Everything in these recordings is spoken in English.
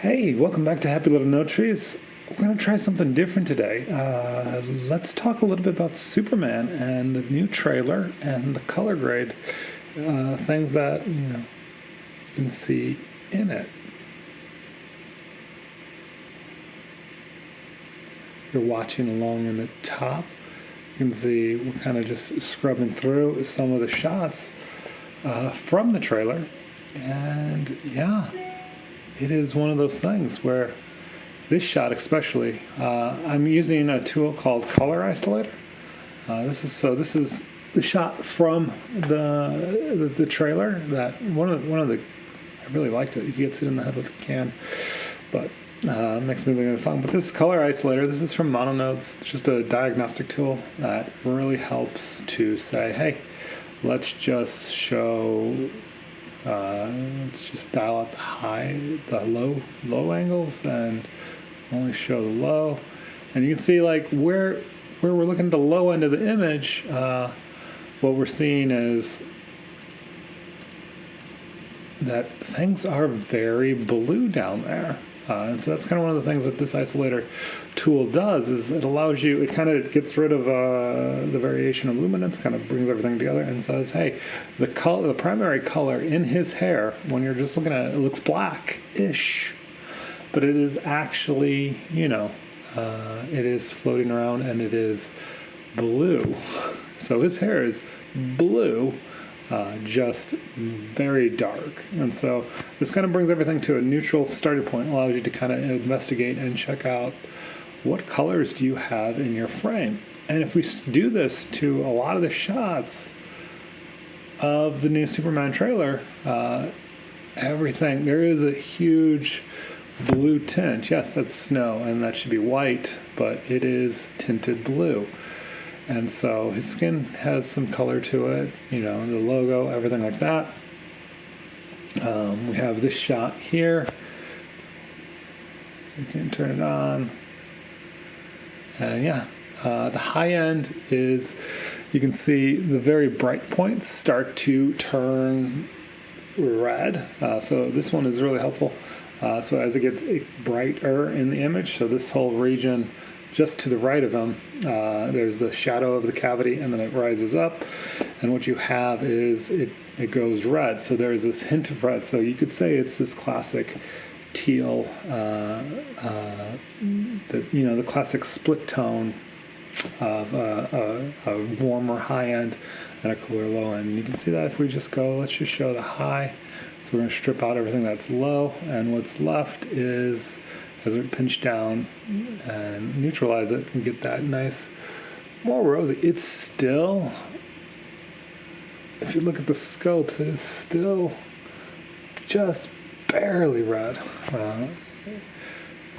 Hey, welcome back to Happy Little No Trees. We're going to try something different today. Let's talk a little bit about Superman and the new trailer and the color grade, things that you can see in it. You're watching along in the top. You can see we're kind of just scrubbing through some of the shots from the trailer, and yeah. It is one of those things where this shot especially, I'm using a tool called Color Isolator. This is the shot from the trailer that one of the I really liked it. He gets it in the head with a can, but it makes me think of the song. But this Color Isolator, this is from Mononodes. It's just a diagnostic tool that really helps to say, hey, let's just show. Let's just dial out the low angles, and only show the low. And you can see like where we're looking at the low end of the image, what we're seeing is that things are very blue down there. And so that's kind of one of the things that this isolator tool does, is it allows you, it kind of gets rid of the variation of luminance, kind of brings everything together and says, hey, the primary color in his hair, when you're just looking at it, it looks black-ish, but it is actually, it is floating around and it is blue. So his hair is blue. Just very dark. And so this kind of brings everything to a neutral starting point, allows you to kind of investigate and check out what colors do you have in your frame. And if we do this to a lot of the shots of the new Superman trailer, there is a huge blue tint. Yes, that's snow, and that should be white, but it is tinted blue. And so his skin has some color to it, the logo, everything like that. We have this shot here. We can turn it on. And yeah, the high end is, you can see the very bright points start to turn red. So this one is really helpful. So as it gets brighter in the image, so this whole region just to the right of him, there's the shadow of the cavity, and then it rises up, and what you have is it goes red. So there's this hint of red. So you could say it's this classic teal, the classic split tone of a warmer high end and a cooler low end. And you can see that if we just go, let's just show the high. So we're going to strip out everything that's low, and what's left is, as we pinch down and neutralize it, we get that nice, more rosy. It's still, if you look at the scopes, it is still just barely red.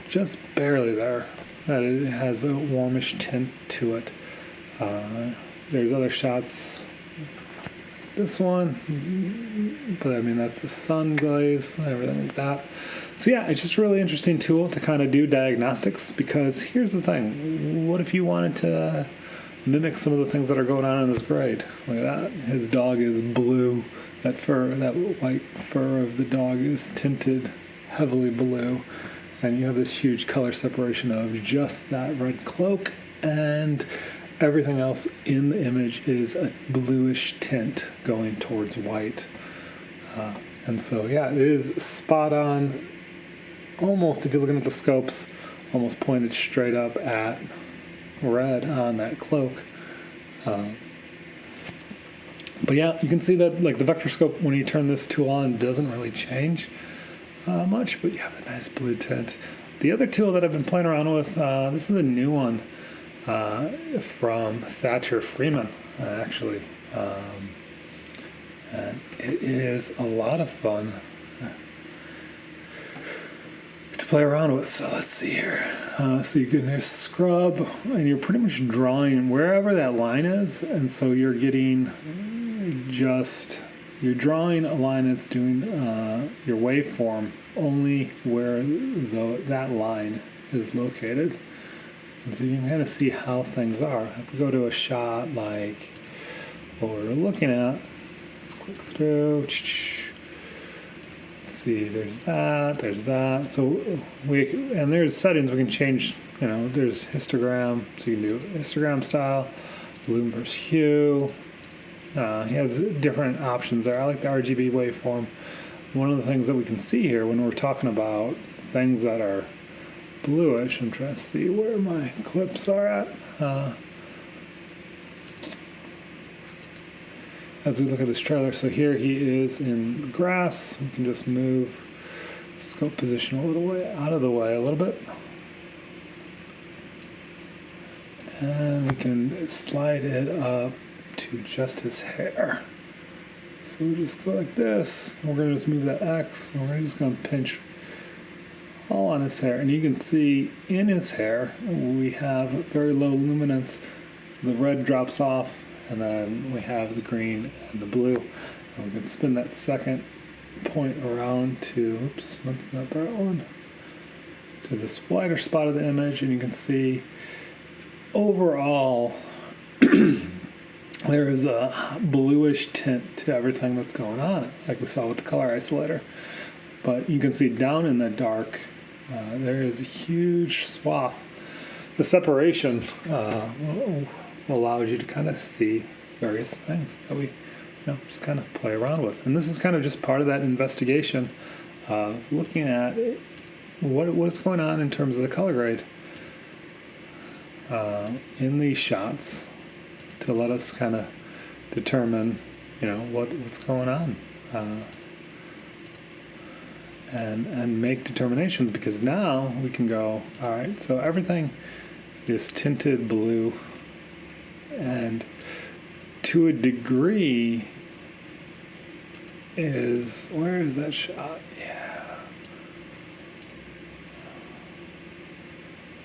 Just barely there. That it has a warmish tint to it. There's other shots. This one, but I mean, that's the sun glaze and everything like that. So yeah, it's just a really interesting tool to kind of do diagnostics, because here's the thing. What if you wanted to mimic some of the things that are going on in this grade? Look at that. His dog is blue. That white fur of the dog is tinted heavily blue. And you have this huge color separation of just that red cloak, and everything else in the image is a bluish tint going towards white. And so, yeah, it is spot on. Almost, if you're looking at the scopes, almost pointed straight up at red on that cloak. But yeah, you can see that like the vector scope, when you turn this tool on, doesn't really change much, but you have a nice blue tint. The other tool that I've been playing around with, this is a new one from Thatcher Freeman, actually. And it is a lot of fun to play around with. So let's see here. So you can just scrub, and you're pretty much drawing wherever that line is. And so you're getting you're drawing a line that's doing your waveform only where that line is located. And so you can kind of see how things are. If we go to a shot like what we're looking at, let's click through. Let's see there's that. So there's settings we can change. You know, there's histogram, so you can do histogram style, bloom versus hue. He has different options there. I like the RGB waveform. One of the things that we can see here when we're talking about things that are bluish, I'm trying to see where my clips are at. As we look at this trailer, so here he is in grass. We can just move scope position a little way out of the way a little bit. And we can slide it up to just his hair. So we'll just go like this. We're going to just move that X, and we're just going to pinch all on his hair. And you can see in his hair, we have very low luminance. The red drops off, and then we have the green and the blue. And we can spin that second point around to, oops, that's not the right one, to this wider spot of the image, and you can see overall there is a bluish tint to everything that's going on, like we saw with the color isolator. But you can see down in the dark, there is a huge swath. The separation allows you to kind of see various things that we just kind of play around with. And this is kind of just part of that investigation of looking at what is going on in terms of the color grade in these shots, to let us kind of determine, what's going on, and make determinations, because now we can go, all right, so everything is tinted blue, and to a degree where is that shot? Yeah.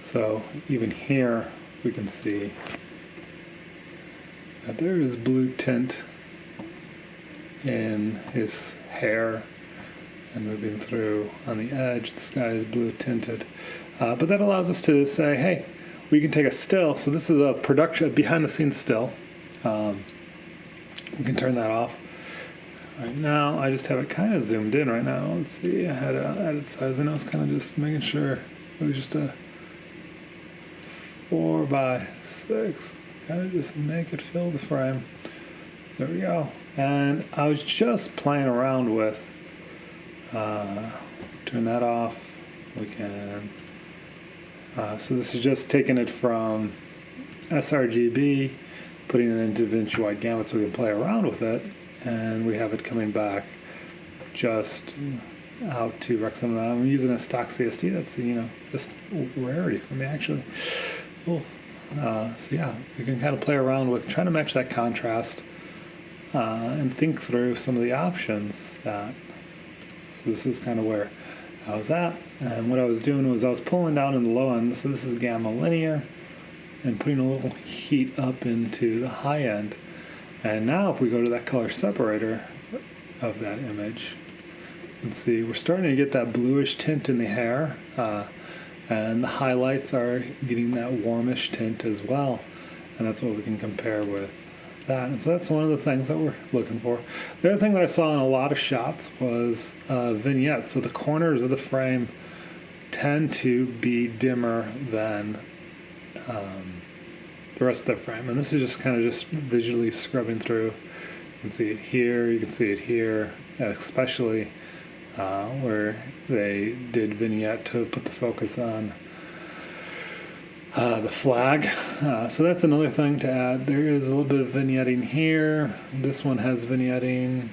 So even here we can see that there is blue tint in his hair, and moving through on the edge, the sky is blue tinted. But that allows us to say, hey, we can take a still. So this is a production, behind the scenes still. We can turn that off. Right now, I just have it kind of zoomed in right now. Let's see, I had an edit size, and I was kind of just making sure it was just a 4:6. Kind of just make it fill the frame. There we go. And I was just playing around with, turn that off. We can, so this is just taking it from sRGB, putting it into Davinci Wide Gamut so we can play around with it. And we have it coming back just out to Rexon. I'm using a stock CST. That's, just rarity for me, actually. Cool. So yeah, we can kind of play around with trying to match that contrast, and think through some of the options. So this is kind of where I was at. And what I was doing was I was pulling down in the low end. So this is gamma linear, and putting a little heat up into the high end. And now if we go to that color separator of that image, you can see we're starting to get that bluish tint in the hair, and the highlights are getting that warmish tint as well. And that's what we can compare with that. And so that's one of the things that we're looking for. The other thing that I saw in a lot of shots was vignettes. So the corners of the frame tend to be dimmer than the rest of the frame, and this is just kind of just visually scrubbing through. You can see it here, you can see it here, especially where they did vignette to put the focus on the flag. So that's another thing to add. There is a little bit of vignetting here. This one has vignetting.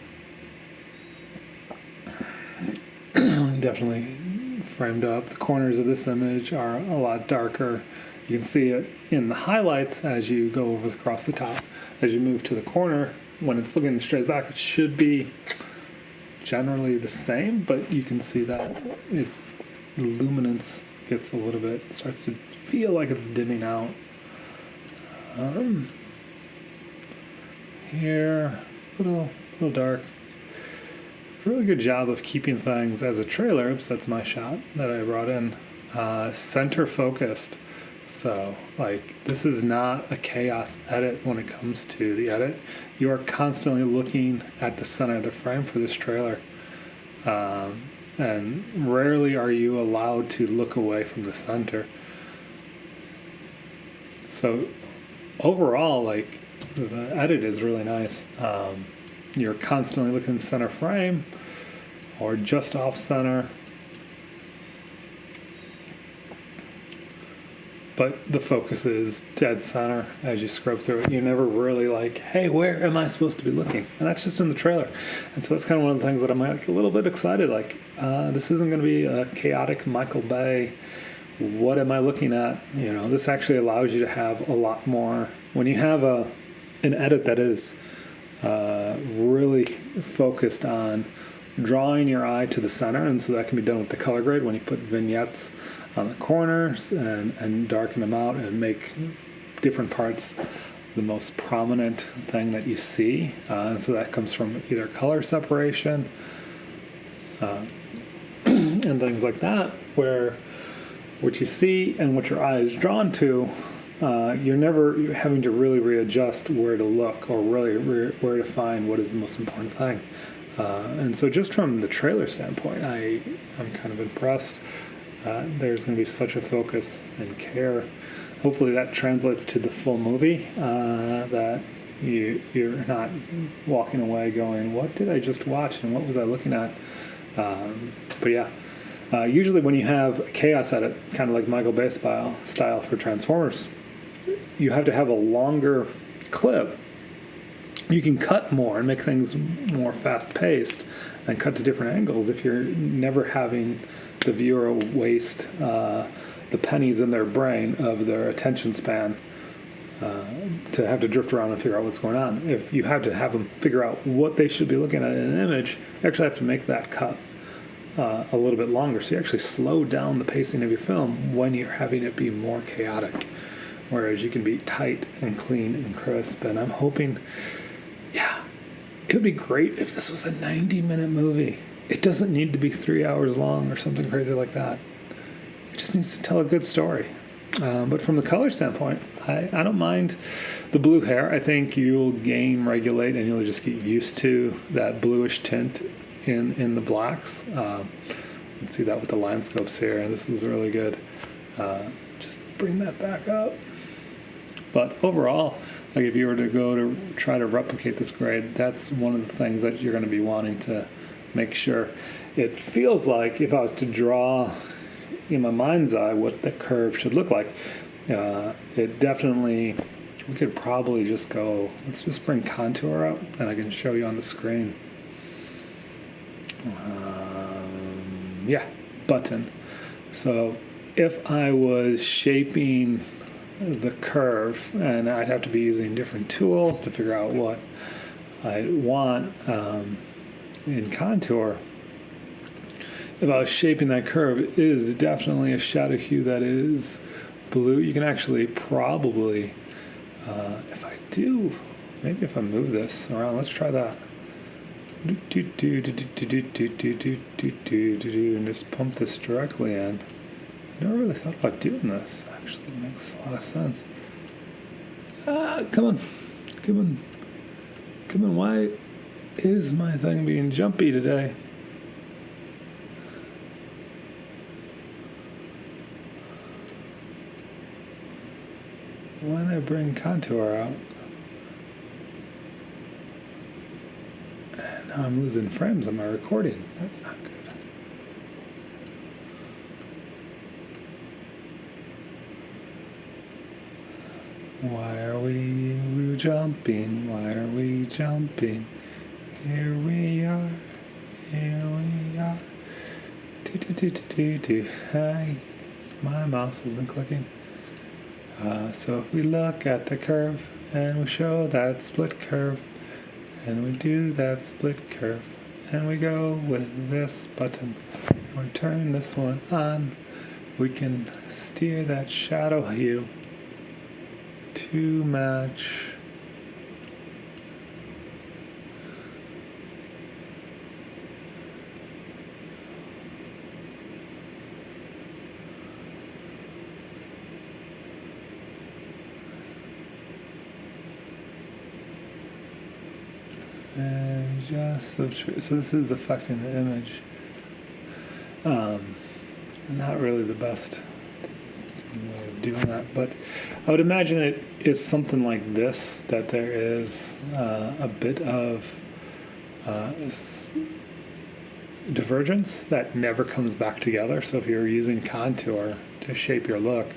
Definitely framed up. The corners of this image are a lot darker. You can see it in the highlights as you go over across the top. As you move to the corner, when it's looking straight back, it should be generally the same, but you can see that the luminance gets a little bit, starts to feel like it's dimming out. Here, a little dark. It's a really good job of keeping things as a trailer. Oops, that's my shot that I brought in. Center focused. So, this is not a chaos edit when it comes to the edit. You are constantly looking at the center of the frame for this trailer. and rarely are you allowed to look away from the center. So overall, like, the edit is really nice. You're constantly looking center frame or just off center, but the focus is dead center as you scrub through it. You're never really like, hey, where am I supposed to be looking? And that's just in the trailer. And so that's kind of one of the things that I'm like a little bit excited. Like, this isn't going to be a chaotic Michael Bay. What am I looking at? You know, this actually allows you to have a lot more. When you have an edit that is really focused on drawing your eye to the center, and so that can be done with the color grade when you put vignettes on the corners and darken them out and make different parts the most prominent thing that you see. And so that comes from either color separation and things like that, where what you see and what your eye is drawn to, you're never having to really readjust where to look or really where to find what is the most important thing. And so just from the trailer standpoint, I'm kind of impressed. There's going to be such a focus and care. Hopefully that translates to the full movie, that you're not walking away going, what did I just watch and what was I looking at? But yeah, usually when you have a chaos edit, kind of like Michael Bay style for Transformers, you have to have a longer clip. You can cut more and make things more fast-paced and cut to different angles if you're never having the viewer waste the pennies in their brain of their attention span to have to drift around and figure out what's going on. If you have to have them figure out what they should be looking at in an image, you actually have to make that cut a little bit longer. So you actually slow down the pacing of your film when you're having it be more chaotic, whereas you can be tight and clean and crisp. And I'm hoping, yeah, it would be great if this was a 90-minute movie. It doesn't need to be 3 hours long or something crazy like that. It just needs to tell a good story. But from the color standpoint, I don't mind the blue hair. I think you'll game regulate and you'll just get used to that bluish tint in the blacks. You can see that with the line scopes here, and this is really good. Just bring that back up. But overall, like if you were to go to try to replicate this grade, that's one of the things that you're going to be wanting to make sure. It feels like if I was to draw in my mind's eye what the curve should look like, it definitely, we could probably just go, let's just bring contour up and I can show you on the screen. Yeah, button. So if I was shaping the curve, and I'd have to be using different tools to figure out what I want in contour. If I was shaping that curve, it is definitely a shadow hue that is blue. You can actually probably, if I do, maybe if I move this around, let's try that. And just pump this directly in. I never really thought about doing this. Actually, it makes a lot of sense. Come on. Why is my thing being jumpy today? When I bring contour out, and now I'm losing frames on my recording. That's not good. Why are we jumping? Why are we jumping? Here we are. Hi, my mouse isn't clicking. So if we look at the curve and we show that split curve and we do that split curve and we go with this button and we turn this one on, we can steer that shadow hue to match and just so this is affecting the image. Not really the best way of doing that, but I would imagine it is something like this, that there is a bit of divergence that never comes back together. So if you're using contour to shape your look,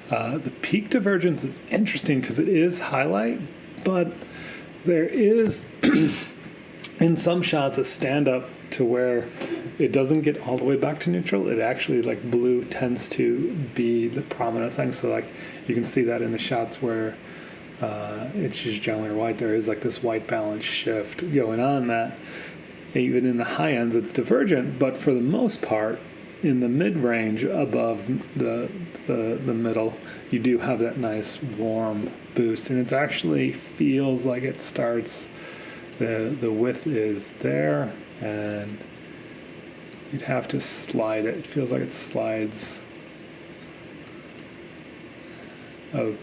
the peak divergence is interesting because it is highlight, but there is in some shots a stand up to where it doesn't get all the way back to neutral. It actually, like, blue tends to be the prominent thing. So, like, you can see that in the shots where it's just generally white, there is like this white balance shift going on, that even in the high ends it's divergent, but for the most part in the mid-range above the middle you do have that nice warm boost, and it actually feels like it starts, the width is there, and you'd have to slide it. It feels like it slides a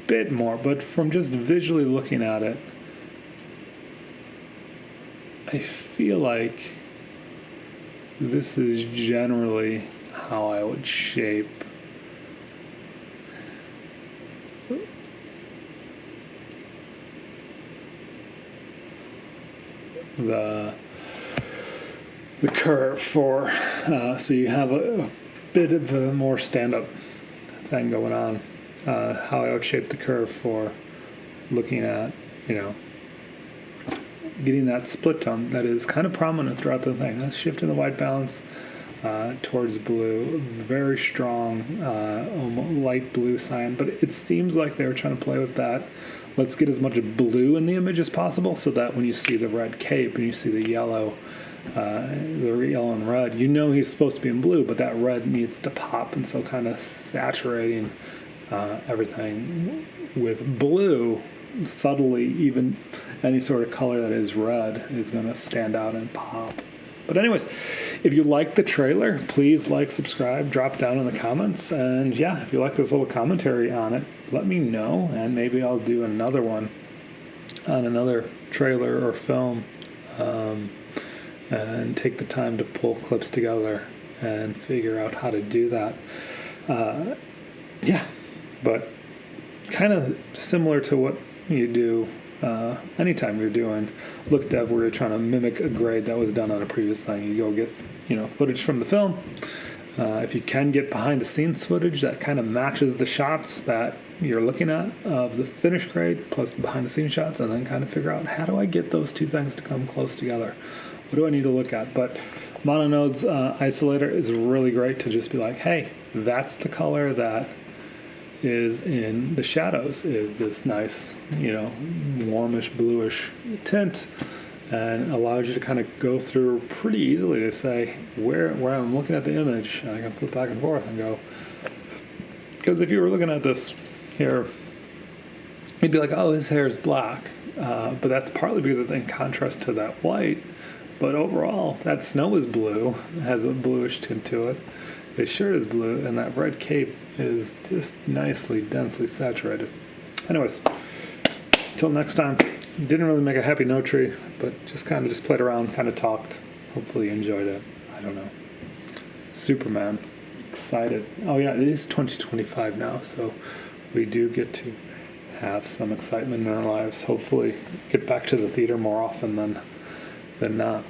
bit more, but from just visually looking at it, I feel like this is generally how I would shape the curve for, so you have a bit of a more stand-up thing going on. How I would shape the curve for looking at, getting that split tone that is kind of prominent throughout the thing. Let's shift in the white balance towards blue. Very strong, light blue cyan, but it seems like they were trying to play with that. Let's get as much blue in the image as possible so that when you see the red cape and you see the yellow and red, you know he's supposed to be in blue, but that red needs to pop, and so kind of saturating everything with blue subtly. Even any sort of color that is red is going to stand out and pop. But anyways, if you like the trailer, please like, subscribe, drop down in the comments, and yeah, if you like this little commentary on it, let me know, and maybe I'll do another one on another trailer or film, and take the time to pull clips together and figure out how to do that. But kind of similar to what you do anytime you're doing look dev, where you're trying to mimic a grade that was done on a previous thing. You go get footage from the film. If you can get behind the scenes footage that kind of matches the shots that you're looking at of the finished grade plus the behind the scenes shots, and then kind of figure out, how do I get those two things to come close together? What do I need to look at? But Mononode's Isolator is really great to just be like, hey, that's the color that is in the shadows, is this nice, warmish bluish tint, and allows you to kind of go through pretty easily to say where I'm looking at the image, and I can flip back and forth and go, because if you were looking at this here, you'd be like, oh, his hair is black, but that's partly because it's in contrast to that white. But overall, that snow is blue, has a bluish tint to it. His shirt is blue, and that red cape is just nicely, densely saturated. Anyways, until next time. Didn't really make a happy note tree, but just kind of played around, kind of talked. Hopefully you enjoyed it. I don't know. Superman. Excited. Oh yeah, it is 2025 now, so we do get to have some excitement in our lives. Hopefully get back to the theater more often than not.